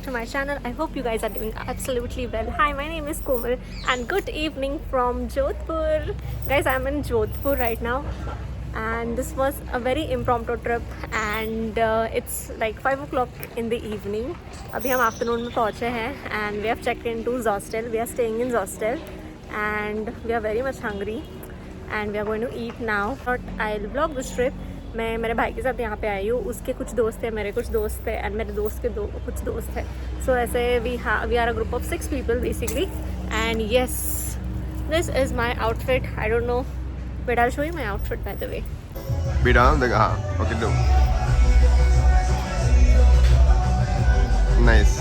to my channel. I hope you guys are doing absolutely well. Hi, my name is Komal and good evening from Jodhpur. Guys, I'm in Jodhpur right now and this was a very impromptu trip and it's like 5 o'clock in the evening. अभी हम afternoon में पहुँचे हैं and we have checked into hostel. We are staying in hostel and we are very much hungry and we are going to eat now. But I'll vlog this trip. मैं मेरे भाई के साथ यहाँ पे आई हूँ, उसके कुछ दोस्त हैं, मेरे कुछ दोस्त हैं एंड मेरे दोस्त के कुछ दोस्त हैं. सो ऐसे we are a group of 6 people basically. And yes, this is my outfit. I don't know, but I'll show you my outfit by the way. Be down the okay, do. Nice.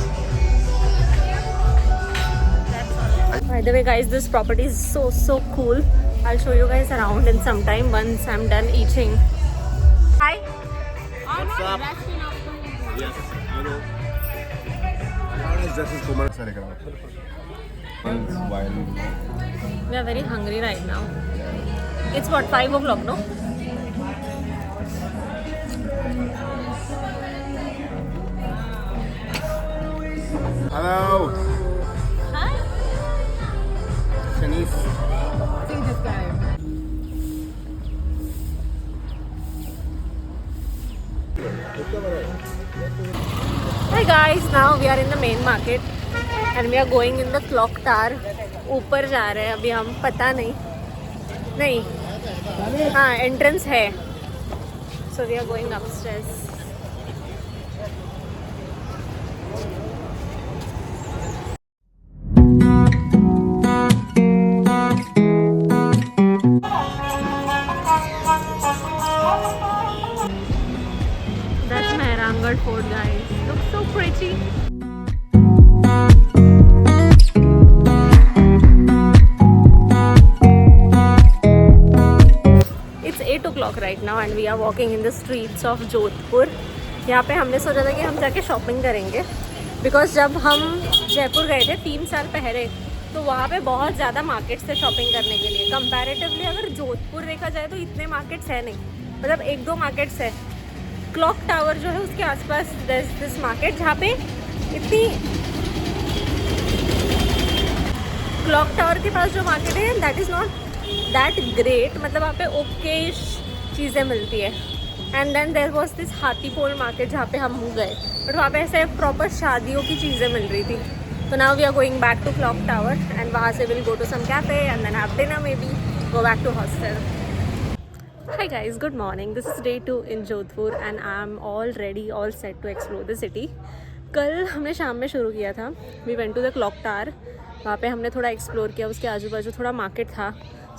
By the way guys, this property is so cool. I'll show you guys around in some time once I'm done eating. Hi. What's up? Yes, I know. This is Kumar. We are very hungry right now. It's what, 5 o'clock, no? Hello. Hi. Shanice. See this guy. Hi guys, now we are in the main market and we are going in the clock tower. ऊपर जा रहे हैं अभी हम, पता नहीं हाँ entrance है. So we are going upstairs. That's Mehrangarh Fort, guys. Looks so pretty. It's 8 o'clock right now and we are walking in the streets of Jodhpur. यहाँ पे हमने सोचा था कि हम जाके शॉपिंग करेंगे बिकॉज जब हम जयपुर गए थे 3 साल पहले तो वहाँ पे बहुत ज़्यादा मार्केट्स थे शॉपिंग करने के लिए. कंपैरेटिवली अगर जोधपुर देखा जाए तो इतने मार्केट्स है नहीं, मतलब 1-2 मार्केट्स है. क्लॉक टावर जो है उसके आसपास दिस मार्केट जहाँ पे इतनी, क्लॉक टावर के पास जो मार्केट है that is not that great, मतलब वहाँ पे ओके चीज़ें मिलती है. And then there was this Hathipol market जहाँ पे हम गए बट वहाँ पे ऐसे प्रॉपर शादियों की चीज़ें मिल रही थी. तो now we are going back to Clock Tower and वहाँ से will go to some cafe and then have dinner, maybe go back to hostel. Hi guys, good morning. This is day 2 in Jodhpur and I'm all ready, all set to explore the city. कल हमने शाम में शुरू किया था. We went to the clock tower. वहाँ पे हमने थोड़ा एक्सप्लोर किया, उसके आजू बाजू थोड़ा मार्केट था.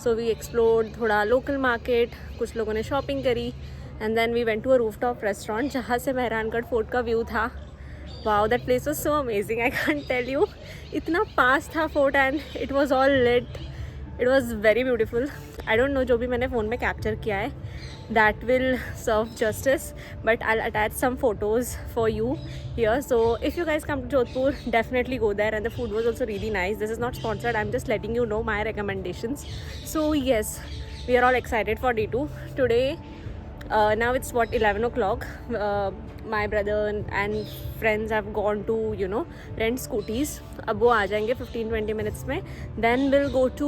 So we explored थोड़ा लोकल मार्केट, कुछ लोगों ने शॉपिंग करी and then we went to a rooftop restaurant जहाँ से मेहरानगढ़ फोर्ट का व्यू था. Wow, that place was so amazing. I can't tell you. इतना पास था fort and it was all lit. It was very beautiful. I don't know जो भी मैंने phone में कैप्चर किया है that will serve justice, but I'll attach some photos for you here. So if you guys come to Jodhpur, definitely go there and the food was also really nice. This is not sponsored, I'm just letting you know my recommendations. So yes, we are all excited for day 2 today. Now it's what, 11 o'clock. My brother and friends have gone to rent scooties. अब वो आ जाएंगे 15-20 minutes में. Then we'll go to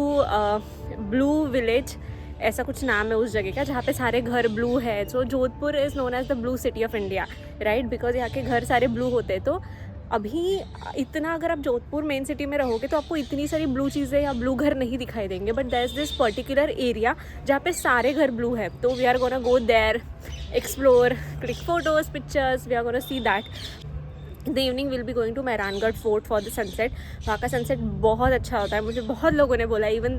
Blue Village, ऐसा कुछ नाम है उस जगह का जहाँ पे सारे घर ब्लू है. So Jodhpur is known as the blue city of India, right, because यहाँ के घर सारे ब्लू होते हैं. तो अभी इतना अगर आप जोधपुर मेन सिटी में रहोगे तो आपको इतनी सारी ब्लू चीज़ें या ब्लू घर नहीं दिखाई देंगे. But there is this particular area जहाँ पे सारे घर ब्लू है. तो we are gonna go there, explore, click photos, pictures. We are gonna see that. The evening will be going to Mehrangarh Fort for the sunset. वहाँ का sunset बहुत अच्छा होता है, मुझे बहुत लोगों ने बोला. Even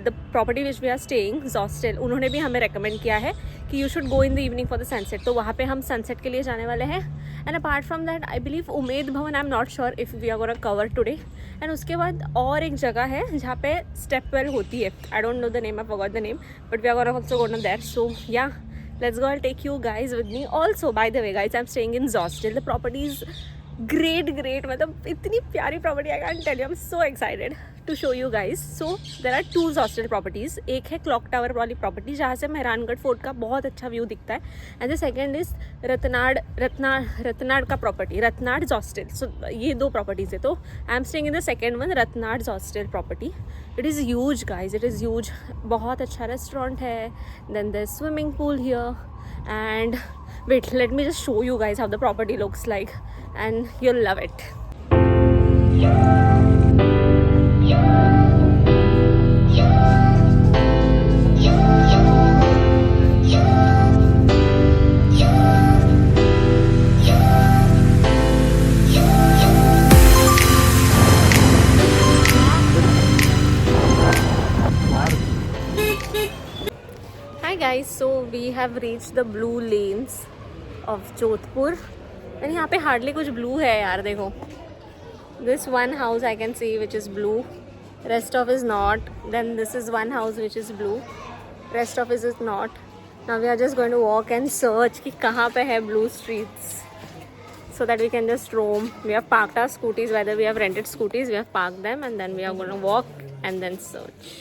the property which we are staying, hostel, उन्होंने भी हमें रेकमेंड किया है कि you should go in the evening for the sunset. तो वहाँ पे हम सनसेट के लिए जाने वाले हैं. And apart from that I believe Umaid Bhawan, I am not sure if we are gonna cover today. And उसके बाद और एक जगह है जहाँ पे स्टेप वेल होती है. I don't know the name, I forgot the name, but we are gonna also go there. So yeah, let's go. I'll take you guys with me. Also, by the way guys, I'm staying in hostel. The property is great मतलब इतनी प्यारी property. I can tell you, I am so excited to show you guys. So there are 2 hostel properties. एक है clock tower वाली property जहाँ से Mehrangarh fort का बहुत अच्छा व्यू दिखता है. And the second is Ratnad का प्रॉपर्टी, रतनाड़ हॉस्टल. सो ये 2 प्रॉपर्टीज़ है. तो I am staying in the second one, Ratanada hostel property. It is huge guys, it is huge. बहुत अच्छा रेस्टोरेंट है. Then the swimming pool here. And wait, let me just show you guys how the property looks like and you'll love it. Hi guys, so we have reached the blue lanes of Jodhpur. And यहाँ पे hardly कुछ blue है यार. देखो, this one house I can see which is blue, rest of is not. Then this is one house which is blue, rest of is not. Now we are just going to walk and search कि कहाँ पे है blue streets, so that we can just roam. We have parked our scooties, whether we have rented scooties, we have parked them, and then we are going to walk and then search.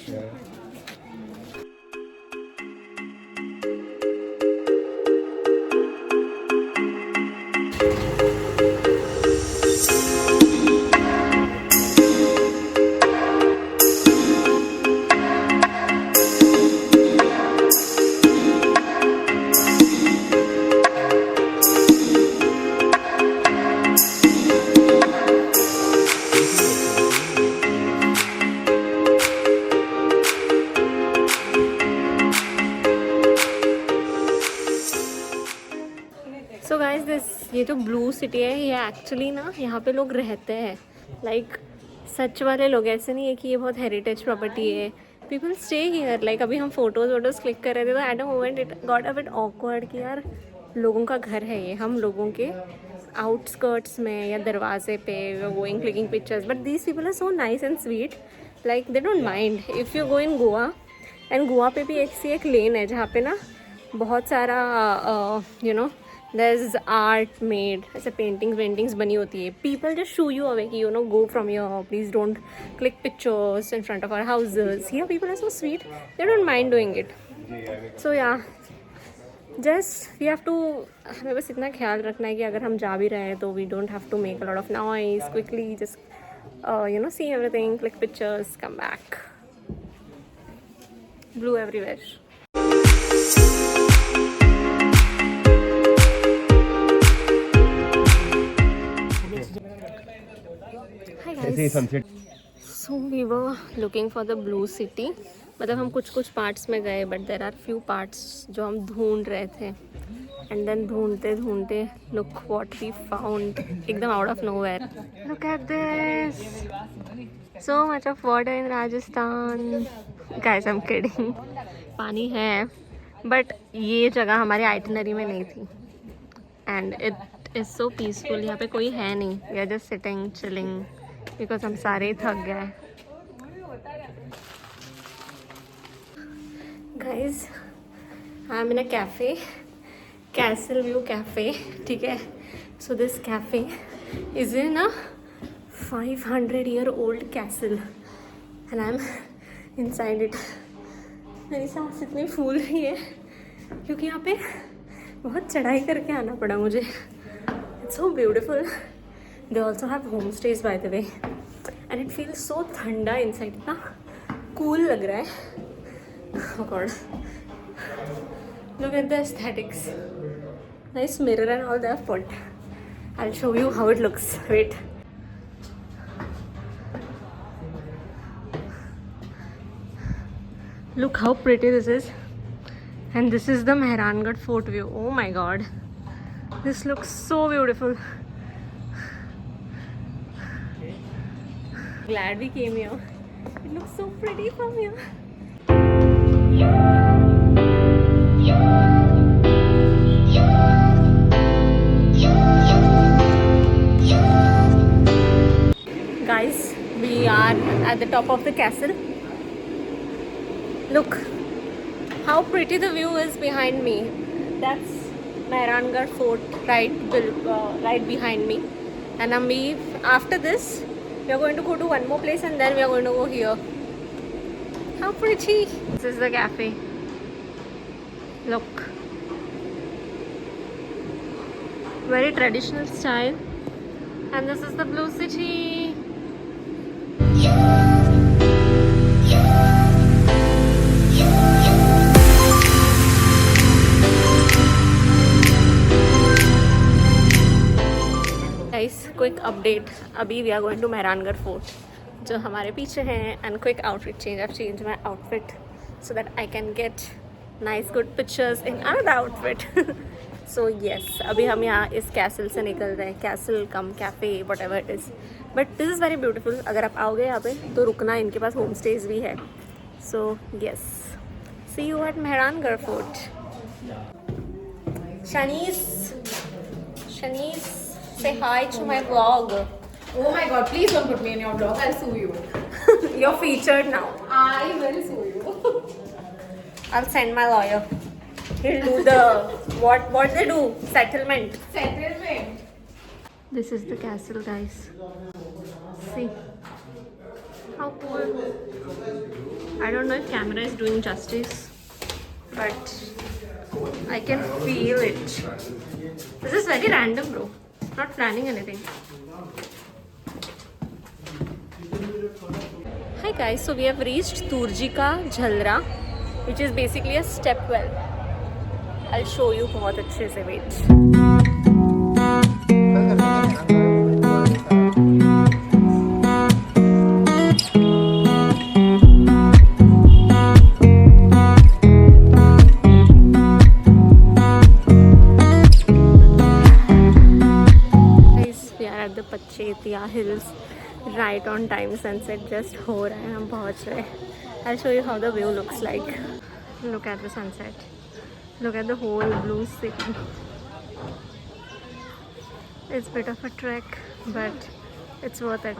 So guys this, ये जो blue city है ये actually ना यहाँ पे लोग रहते हैं. लाइक सच वाले लोग, ऐसे नहीं है कि ये बहुत हेरिटेज प्रॉपर्टी है. People stay here. लाइक अभी हम फोटोज़ क्लिक कर रहे थे तो at a moment it got a bit awkward कि यार लोगों का घर है ये, हम लोगों के आउटस्कर्ट्स में या दरवाजे पे going clicking pictures. But these people are so nice and sweet. Like they don't mind if you go in Goa. And Goa पे भी एक लेन है जहाँ पे ना बहुत सारा you know there is art made, ऐसे पेंटिंग्स बनी होती है. people just shoo you away कि you know go from here, please don't click pictures in front of our houses. Here people are so sweet, they don't mind doing it. So yeah, just we have to, हमें बस इतना ख्याल रखना है कि अगर हम जा भी रहे हैं तो we don't have to make a lot of noise. quickly just you know see everything, click pictures, come back. Blue everywhere. Hi guys. So we were looking for the blue city. मतलब हम कुछ parts में गए but there are few parts जो हम ढूंढ रहे थे. एंड देन ढूंढते लुक व्हाट वी फाउंड एकदम out of nowhere. Look at this, so much of water in Rajasthan. Guys I am kidding. पानी है बट ये जगह हमारे आइटिनरी में नहीं थी. And it is so peaceful. यहाँ पे कोई है नहीं. We are just sitting chilling because हम सारे ही थक गए. Guys, I'm in a cafe, Castle View Cafe. ठीक है. So this cafe is in a 500-year-old castle and I'm inside it. मेरी सांस इतनी फूल रही है क्योंकि यहाँ पे बहुत चढ़ाई करके आना पड़ा मुझे. It's so beautiful. They also have homestays by the way, and it feels so ठंडा inside. इतना cool लग रहा है. Oh god, look at the aesthetics. Nice mirror and all they have put. I'll show you how it looks. Wait. Look how pretty this is. And this is the Mehrangarh Fort view. Oh my god, this looks so beautiful. Glad we came here. It looks so pretty from here. Guys, we are at the top of the castle. Look how pretty the view is behind me. That's Mehrangarh Fort right behind me. And after this, we are going to go to one more place and then we are going to go here. How pretty! This is the cafe. Look. Very traditional style. And this is the Blue City. Guys, quick update. अभी we are going to Mehrangarh fort जो हमारे पीछे हैं. And quick outfit change. I've changed my outfit so that I can get nice good pictures in another outfit. So yes, अभी हम यहाँ इस castle से निकल रहे हैं. Castle come cafe whatever it is. But this is very beautiful. अगर आप आओगे यहाँ पे तो रुकना, इनके पास होम स्टेज भी है. So yes, see you at Mehrangarh fort. Shanice, say hi to my vlog. Oh my god, please don't put me in your vlog. I'll sue you. You're featured now. I will sue you. I'll send my lawyer. He'll do the what they do? Settlement. Settlement. This is the castle, guys. See how cool. I don't know if camera is doing justice, but I can feel it. This is very random, bro. Not planning anything. Hi guys, so we have reached Turjika Jhalra, which is basically a step well. I'll show you बहुत अच्छे से. Wait. At the Pachetia Hills, right on time. Sunset just हो रहा है, हम पहुँच रहे हैं. I'll show you how the view looks like. Look at the sunset. Look at the whole blue city. It's a bit of a trek, but it's worth it.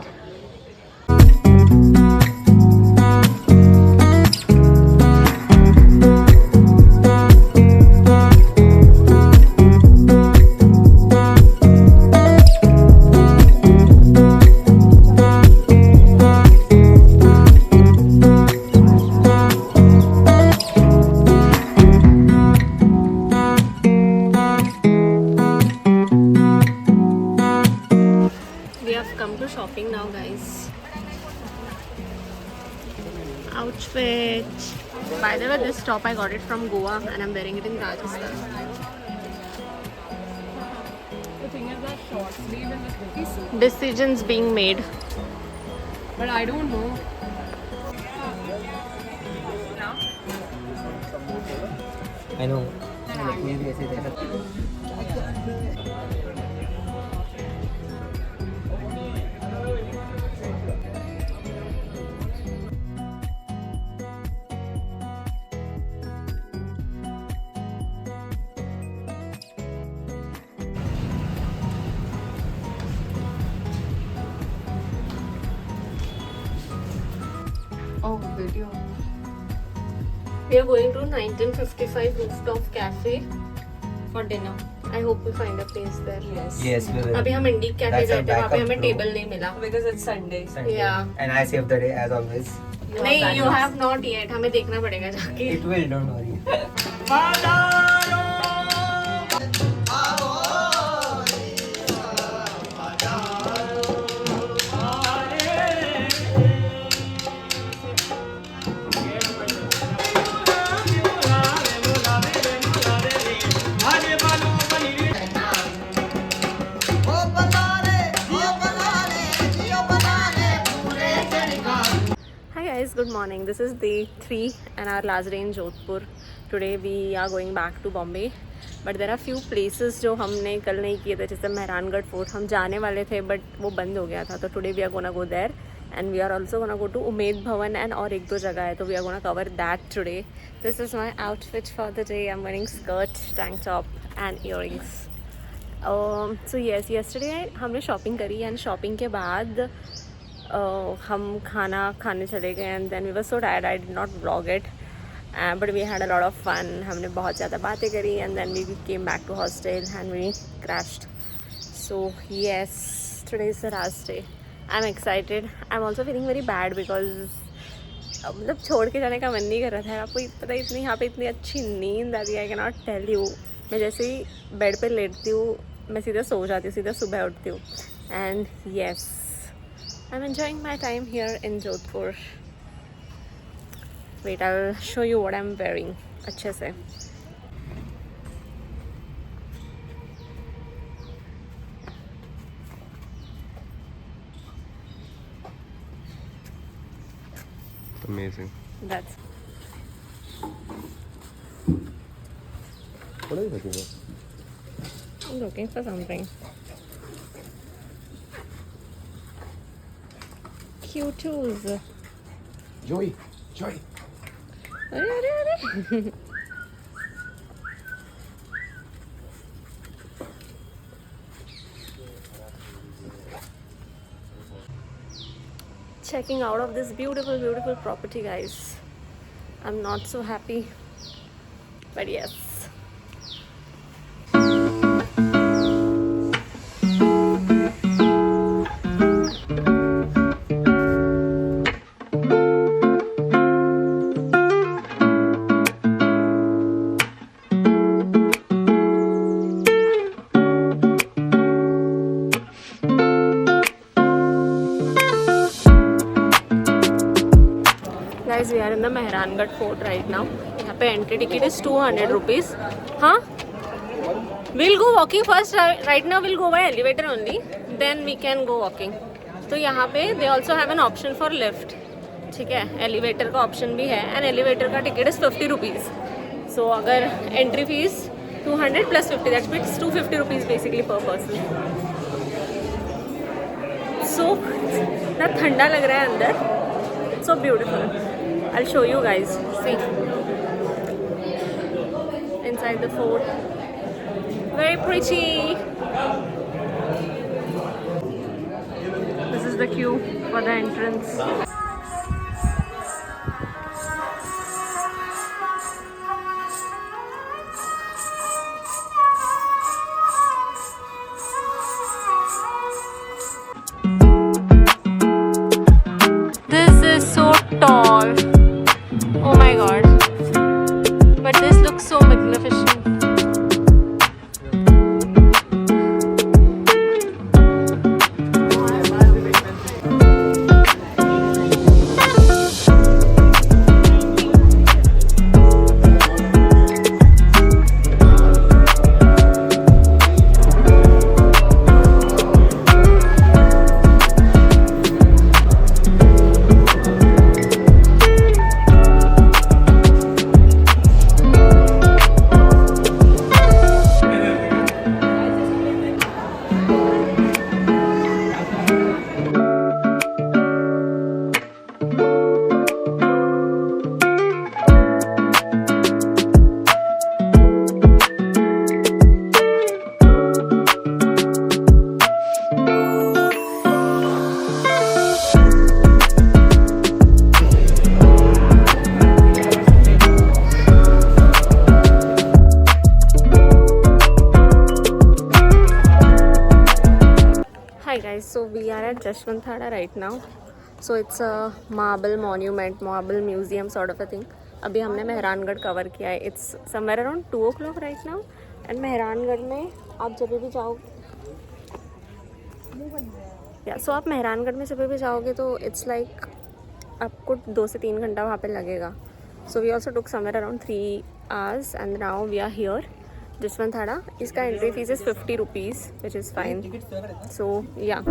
Shopping now, guys. Outfit. By the way, this top I got it from Goa and I'm wearing it in Rajasthan. The thing is that short sleeve in this piece. Decisions being made. But I don't know. I know. Maybe ऐसे दे सकते. Oh, video. We are going to 1955 Rooftop Cafe for dinner. I hope we find a place there. Yes, we will. अभी हम इंडी cafe That's गए our थे, वहाँ पे backup हमें plan. Table नहीं मिला. Because it's Sunday. Sunday. Yeah. And I saved the day as always. नहीं, you have not yet. हमें देखना पड़ेगा जाके. It will, don't worry. Good morning. This is day 3 and our last day in Jodhpur. Today we are going back to Bombay. But there are few places जो हमने कल नहीं किए थे, जैसे मेहरानगढ़ फोर्ट हम जाने वाले थे बट वो बंद हो गया था. तो today we are gonna go there and we are also gonna go to Umed Bhavan and और एक दो जगह है, तो we are gonna cover that today. This is my outfit for the day. I'm wearing skirt, tank top and earrings. So yes, yesterday हमने shopping करी and shopping के बाद हम खाना खाने चले गए and then we were so tired. I did not vlog it but we had a lot of fun. हमने बहुत ज़्यादा बातें करी and then we came back to hostel and we crashed. So yes, today is the last day. I'm excited. I'm also feeling very bad because मतलब छोड़ के जाने का मन नहीं कर रहा था. आपको पता है इतनी यहाँ पे इतनी अच्छी नींद आती है. I can not tell you. मैं जैसे ही बेड पे लेटती हूँ मैं सीधा सो जाती हूँ, सीधा सुबह उठती हूँ. And yes, I am enjoying my time here in Jodhpur. Wait, I will show you what I am wearing अच्छे से. Amazing. That's What are you looking for? I'm looking for something cute shoes. Joey, Joey. अरे अरे अरे. Checking out of this beautiful, beautiful property, guys. I'm not so happy, but yes. Guys, we are in the Mehrangarh Fort right now. यहाँ पे entry ticket is 200 rupees. हाँ? We'll go walking first. Right now we'll go by elevator only. Then we can go walking. तो यहाँ पे they also have an option for lift. ठीक है? Elevator का option भी है. And elevator का ticket is 50 rupees. So अगर entry fees 200 plus 50, that means 250 rupees basically per person. So ना ठंडा लग रहा है अंदर. So beautiful. I'll show you guys. See, inside the fort, very pretty. This is the queue for the entrance. This is so tall. Oh my god. But this looks so magnificent. Hi guys, so we are at Jashwanthada right now. So it's a marble monument, marble museum sort of a thing. अभी हमने Mehrangarh cover किया है. It's somewhere around 2 o'clock right now. And Mehrangarh में आप जब भी जाओ, so आप मेहरानगढ़ में जब भी जाओगे तो it's like आपको 2 से 3 घंटा वहाँ पे लगेगा. So we also took somewhere around 3 hours and now we are here. Jashwanthada. इसका entry fees is 50 rupees, which is fine. So yeah.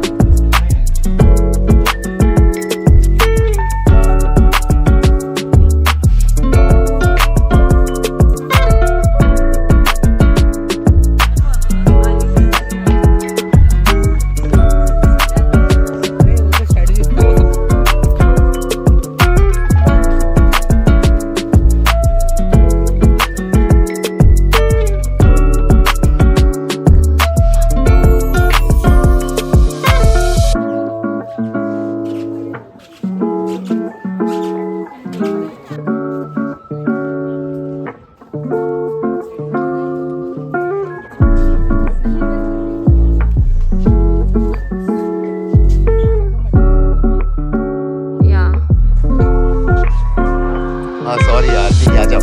हाँ सॉरी यार, ठीक है आ जाओ,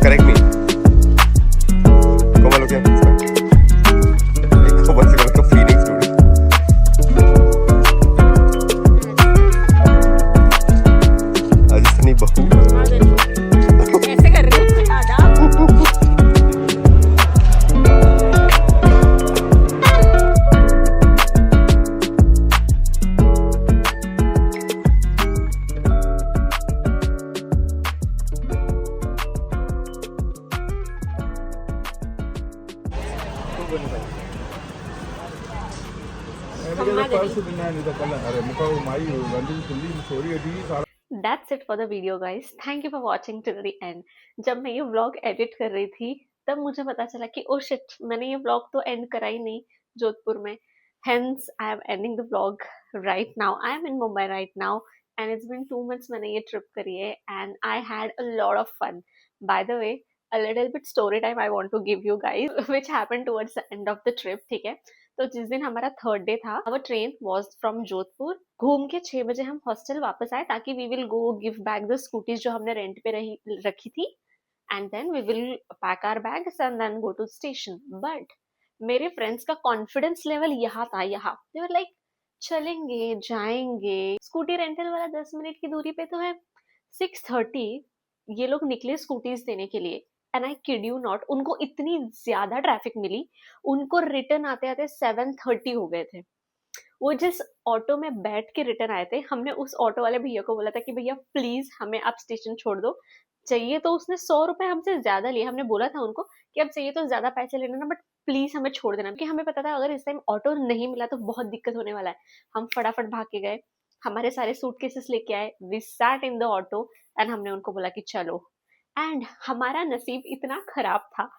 करेक्ट मी। कोमल ओके, कोमल से का फीलिंग स्टूडेंट। आज इतनी बहू ऐसे कर रही हूँ दादा। That's it for the video guys. Thank you for watching till the end. जब मैं ये vlog edit कर रही थी तब मुझे पता चला कि oh shit, मैंने ये vlog तो end करा ही नहीं जोधपुर में. Hence I am ending the vlog right now. I am in Mumbai right now and it's been 2 months मैंने ये trip करी है and I had a lot of fun. By the way, a little bit story time I want to give you guys which happened towards the end of the trip. ठीक है, तो जिस दिन हमारा थर्ड डे था, our train was from Jodhpur. घूम के 6 बजे हम हॉस्टल वापस आए ताकि we will go give back the scooties जो हमने रेंट पे रखी थी and then we will pack our bags and then go to station. But मेरे फ्रेंड्स का कॉन्फिडेंस लेवल यहाँ था, यहाँ they were like चलेंगे जाएंगे, स्कूटी रेंटल वाला 10 मिनट की दूरी पे तो है. 6:30 ये लोग निकले स्कूटीज देने के लिए and I kid you not, उनको इतनी ज्यादा ट्रैफिक मिली, उनको रिटर्न आते आते 7:30 हो गए थे. वो जिस ऑटो में बैठ के रिटर्न आए थे, हमने उस ऑटो वाले भैया को बोला था कि भैया प्लीज हमें आप स्टेशन छोड़ दो. चाहिए तो उसने 100 रुपए हमसे ज्यादा लिए. हमने बोला था उनको कि अब चाहिए तो ज्यादा पैसे लेना ना, बट प्लीज हमें छोड़ देना, क्योंकि हमें पता था अगर इस टाइम ऑटो नहीं मिला तो बहुत दिक्कत होने वाला है. हम फटाफट भाग के गए, हमारे सारे सूटकेसेस लेके आए, we sat in the auto and हमने उनको बोला कि चलो. एंड हमारा नसीब इतना खराब था,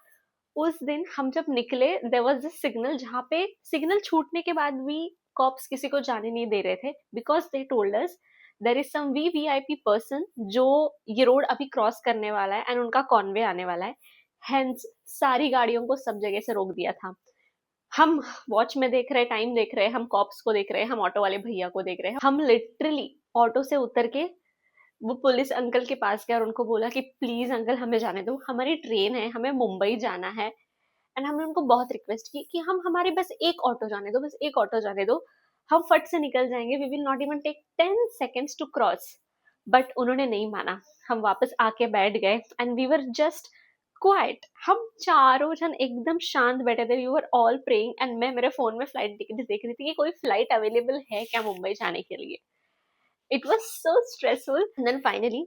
उस दिन हम जब निकले देयर वाज दिस सिग्नल जहाँ पे सिग्नल छूटने के बाद भी कॉप्स किसी को जाने नहीं दे रहे थे because they told us there is some VVIP person जो ये रोड अभी क्रॉस करने वाला है एंड उनका कॉन्वे आने वाला है. हेंस सारी गाड़ियों को सब जगह से रोक दिया था. हम वॉच में देख रहे, टाइम देख रहे, हम कॉप्स को देख रहे, हम ऑटो वाले भैया को देख रहे. हम लिटरली ऑटो से उतर के वो पुलिस अंकल के पास गया और उनको बोला कि प्लीज अंकल हमें जाने दो, हमारी ट्रेन है, हमें मुंबई जाना है. एंड हमने उनको बहुत रिक्वेस्ट की कि हम हमारे बस एक ऑटो जाने दो, बस एक ऑटो जाने दो, हम फट से निकल जाएंगे, we will not even take 10 seconds to cross. But उन्होंने नहीं माना. हम वापस आके बैठ गए and we were just quiet. हम चारों जन एकदम शांत बैठे थे. We were all praying and मैं मेरे फोन में फ्लाइट टिकट देख रही थी कि कोई फ्लाइट अवेलेबल है क्या मुंबई जाने के लिए. It was so stressful. Then finally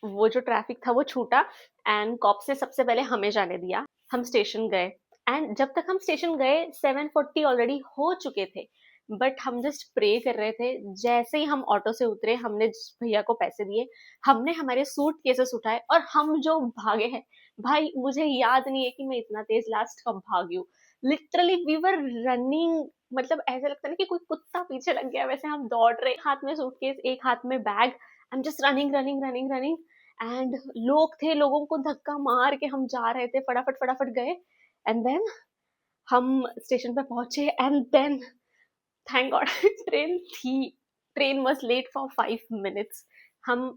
वो जो ट्रैफिक था वो छूटा एंड कॉप्स ने सबसे पहले हमें जाने दिया. हम स्टेशन गए एंड जब तक हम स्टेशन गए 7:40 ऑलरेडी हो चुके थे. बट हम जस्ट प्रे कर रहे थे. जैसे ही हम ऑटो से उतरे, हमने भैया को पैसे दिए, हमने हमारे सूट केसेस उठाए और हम जो भागे हैं भाई, मुझे याद नहीं है कि मैं इतना तेज लास्ट कब भागी हूँ. लिटरली वी वर रनिंग, मतलब ऐसा लगता है कि कोई कुत्ता पीछे लग गया वैसे हम दौड़ रहे. हाथ में सूटकेस, एक हाथ में bag, I am just running running running running. And लोग थे, लोगों को धक्का मार के हम जा रहे थे, फटाफट फटाफट गए. एंड देन हम स्टेशन पे पहुंचे and then thank God train थी. Train was late for 5 minutes. हम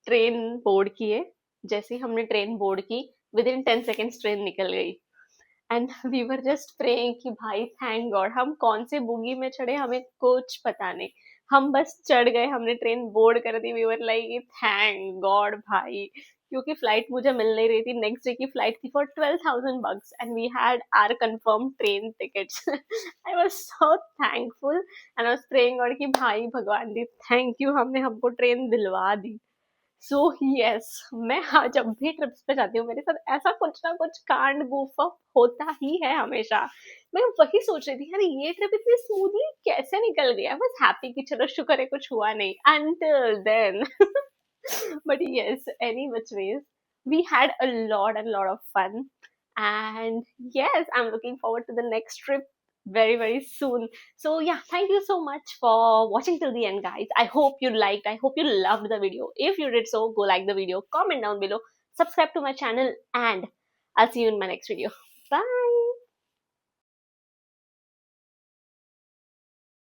ट्रेन बोर्ड किए, जैसे ही हमने ट्रेन बोर्ड की विद इन 10 seconds ट्रेन निकल गई. And we were just praying कि भाई थैंक गॉड. हम कौन से बुगी में चढ़े हमें कुछ पता नहीं, हम बस चढ़ गए, हमने ट्रेन बोर्ड कर दी. We were like thank God भाई, क्योंकि फ्लाइट मुझे मिल नहीं रही थी. नेक्स्ट डे की फ्लाइट थी for $12,000 and we had our confirm train tickets. I was so thankful and I was praying God कि भाई भगवान दी थैंक यू, हमने हमको ट्रेन दिलवा दी. सो यस, मैं जब भी ट्रिप्स पे जाती हूँ मेरे साथ ऐसा कुछ ना कुछ कांड goof up होता ही है हमेशा. मैं वही सोच रही थी यार ये ट्रिप इतनी स्मूथली कैसे निकल गया. बस हैप्पी कि चलो शुक्र है कुछ हुआ नहीं until then. But yes, any which ways, we had a lot of fun. And yes, I'm looking forward to the next trip very, very soon. So yeah, thank you so much for watching till the end, guys. I hope you liked, I hope you loved the video. If you did so, go like the video, comment down below, subscribe to my channel, and I'll see you in my next video. Bye.